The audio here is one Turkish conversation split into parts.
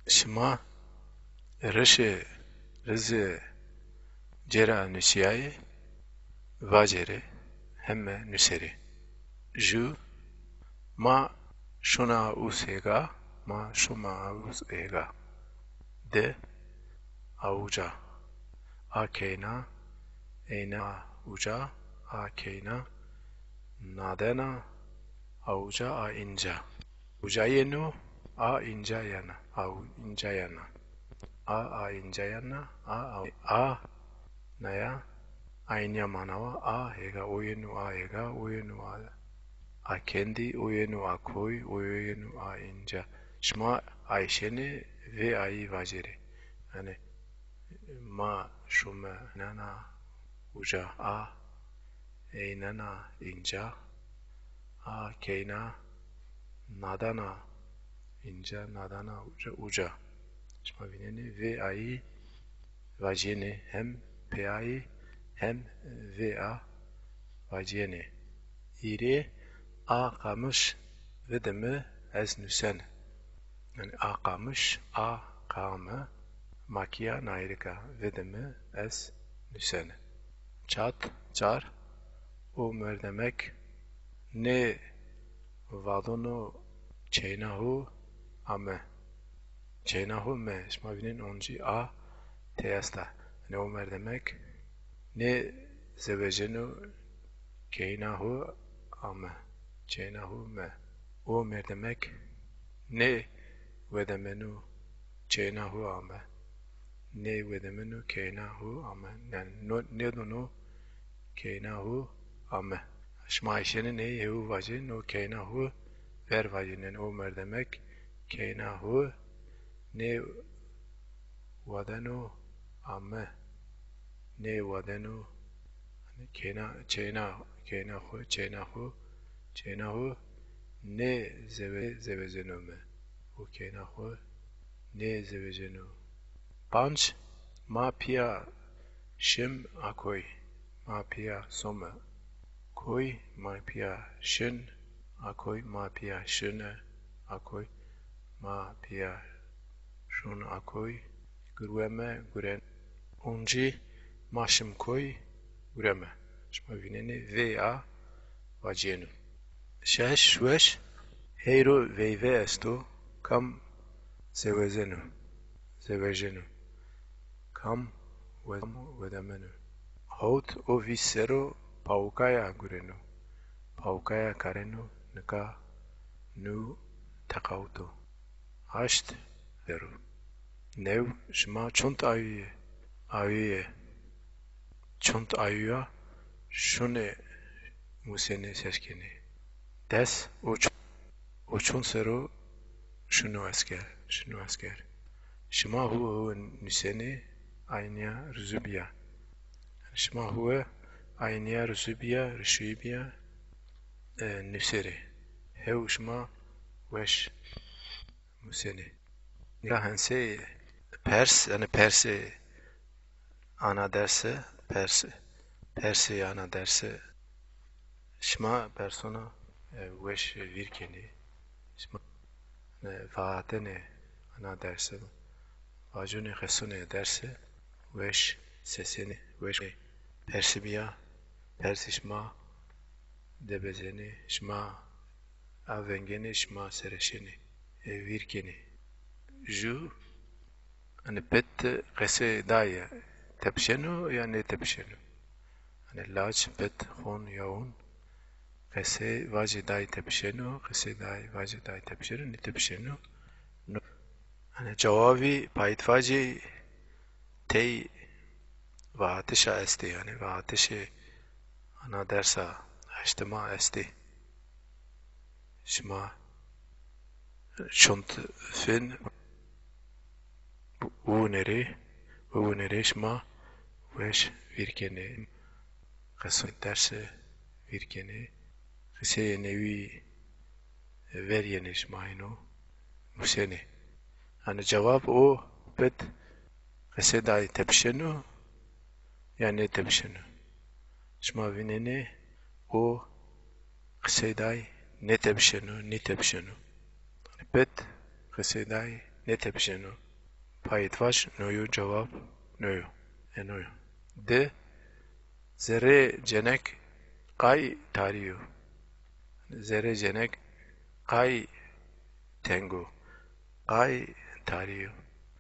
Shima Rishi Rize Jera Nusiaye Vajere Hemme Nuseri Ju Ma Shuna Usega Ma Shuma Usega De Auja Akena Eina Uja Akena Nadena Auja A Inja Ujayenu A Injayana Au Injayana A Injayana A Naya Ainya Manawa A Hega Oyenu A Kendi Oyenu A Koi Oyenu A Inja Shma Ayşeni ve Ayi Vajere yani Ma Şume Nana Uca A Eynana inca A Keyna Nadana inca Nadana uca Şma bineni ve Ayi Vajene hem Peayi hem ve A Vajene İri A kamış ve demi ez nüsen yani A kamış A kame Makia nayrika ve demi ez nüsen Çat çar o merdemek ne vadonu çeynahu ame çeynahu me şmavinin onci a teyasta ne o merdemek ne zevecenu keynahu ame çeynahu me o merdemek ne vedemenu çeynahu ame ne vedemenu keynahu ame yani ne donu keynahu ame Şma işeni ne yehu vacin o keynahu ver vacinen o merdemek keynahu ne vadenu ame ne vadenu keynahu ne zevezenu me o keynahu ne zevezenu panç ma pia şim akoy ma pia some Koy ma pia shin akoy ma pia shine akoy ma pia shun akoy gurweme guren onji maşım koy gureme şma vineni veya vacenu şeş şveş heyro veyve esto kam zevejenu kam vedamenu hot o visero Paukaya gurenu Paukaya karenu nika nu takauto Haşt veru Nev şma çunt ayuye çunt ayuya şune musene seşkeni des o çun seru şunu asker şma hu nüseni aynya rüzübiya şma huve Ayniya Rüşübiya Nüseri Hevşma Veş Museni Nilahense Pers yani Persi ana derse Persi ana derse Şma persona Veş virkeni Şma Vaatene ana derse Vacune Hesune derse Veş sesini Veş Persibiya Persişma debezeni şma avengeni şma sereşeni virkeni ju hani pet qese daya tepşenu ya ne tepşenu hani laç pet hon yaun qese vaci day tepşenu qese day vaci day tepşenu ne tepşenu hani cevabı paytvaci tey vaatişa esti yani vaatişe ana dersa اجتماع esti şma şunt fin uneri şma veş virkeni qasın derse virkeni qise nevi veryeni şmayno museni hani cevap o bet qise day tepşenu yani tepşenu şma vineni o qise day ne tepşenu bet qise day ne tepişenu. Payitvaş noyu cevap noyu. Enoyu. De zerre cenek kay tariyo. Zerre cenek kay tengu. Kay tariyo.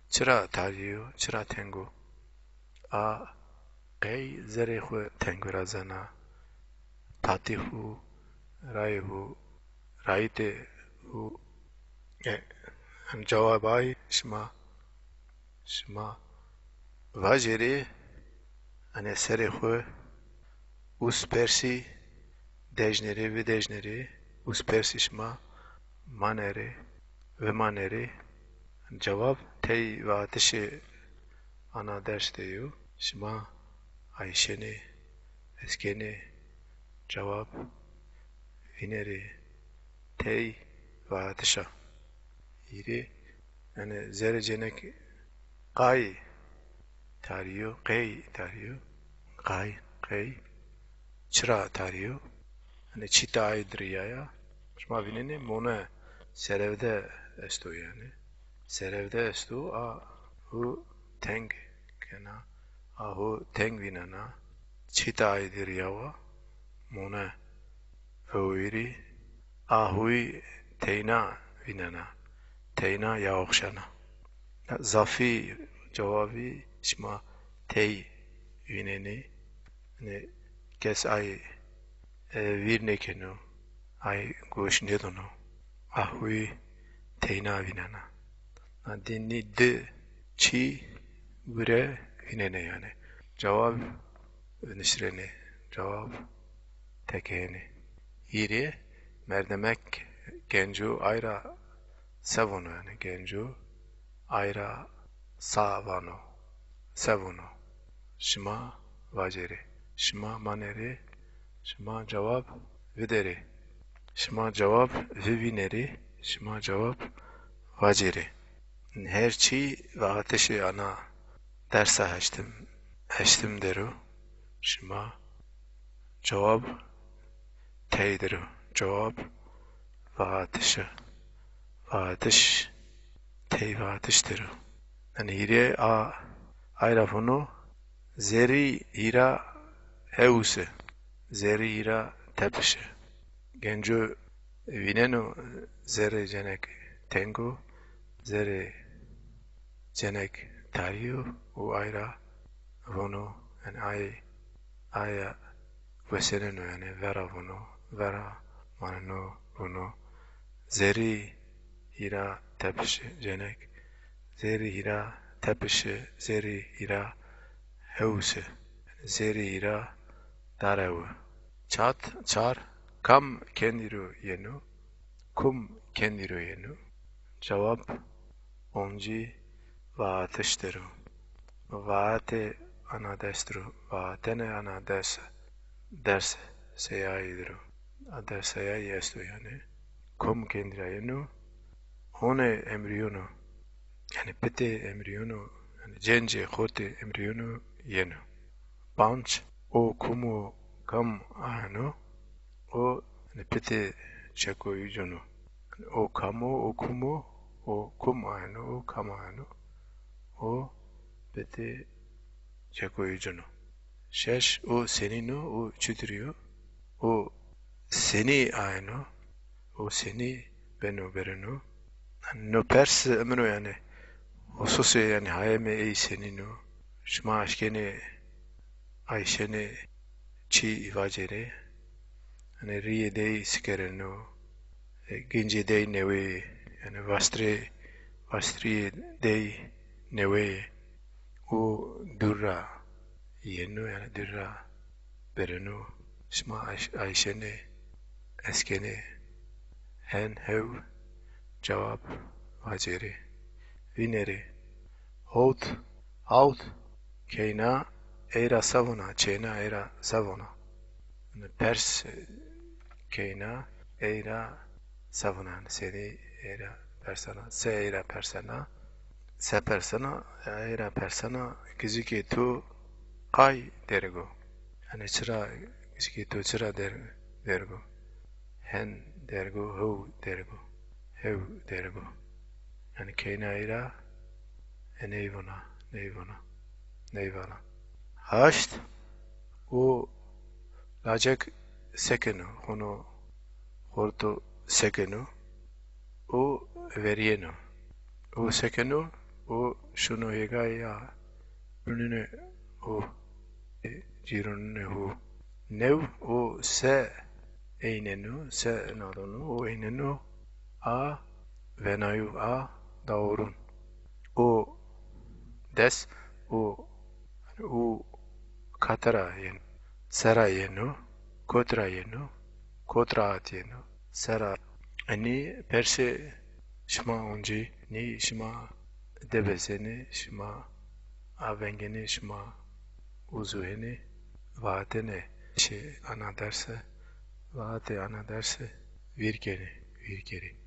Çıra tariyo. Çıra tengu. A kay zerre xwe tengu razana. Tatihu rayhu rayte hu cevabay şma vajeri ane seri xwe us persi dejneri ve dejneri us persi şma maneri ve maneri cevap tey ve ateşi ana ders diyor şma Ayşeni eskeni cevap vineri tey ve ateşa iri yani zerecenek kay tariyo kay tariyo kay çıra tariyo hani çita aydriyaya şma vineni mona serevde esto yani serevde esto a hu teng kena a hu teng vinana çita aydriyava mona Öğüri ahui teyna vinana teyna yaokşana zafi cevabı şma tey vineni ne kes ay virnekenu ay goş nedonu ahui teyna vinana dinni de çi vire vinene yani cevap nisreni cevap tekeni İri merdemek gencu ayra sevonu yani gencu ayra savano sevonu şma vajeri şma maneri şma cevap videri şma cevap vivineri şma cevap vajeri her çi ve ateşi ana derse heştim deru şma cevap teydiru cevap ve tey ve ateştiru yani hire ayrafonu zeri hira heuse zeri hira tepişi gencu vinenu zeri cenek tengu zeri cenek tariyu u ayra vonu yani aya vesenenu yani vera vonu vera manenu vonu zeri hira tepişi cenek zeri hira tepişi zeri hira heuse zeri hira darevu çar kam kendiru yenu kum kendiru yenu cevap onci vaatıştırı vaate ana destru vaatene ana ders seyaidiru ders seyai estu yani kum kendira yenu one embriyonu yani pete embriyonu yani cence khote embriyonu yenu panch o kumu kam ahno o yani pete chako yujonu o kamo o kumu o kum ahno o kam ahno o pete chako yujonu shesh o senino o chudriyo o seni ahno o seni beno bereno no pers emno yani hususi yani hayme ey senino şma aşkeni Ayşeni çi ivacere yani riye dey sikereno gince dey newe yani vastri dey newe o durra yenu yani durra bereno şma Ayşeni eskeni hen hev cevap vacere vineri out keyna era savuna çena era savuna pers keyna era savuna seni era persona se era persona se persona era persona kiziki tu kay dergo yani çıra kiziki tu çıra dergo hen dergo hev dergo Yani keina era neivana. Hasht u lacak sekenu, hono horto sekenu u verienu. U sekenu u şunu hegaya ününe u jirunne u new u se einenu se nadonu u einenu a venayu a daurun u des u katara yen sera yenu kotra yenu kotrat yenu sera ani perse şma onji ni şma debeseni şma avengeni şma uzuheni vaatene ana derse vaate ana derse virkeni virkeri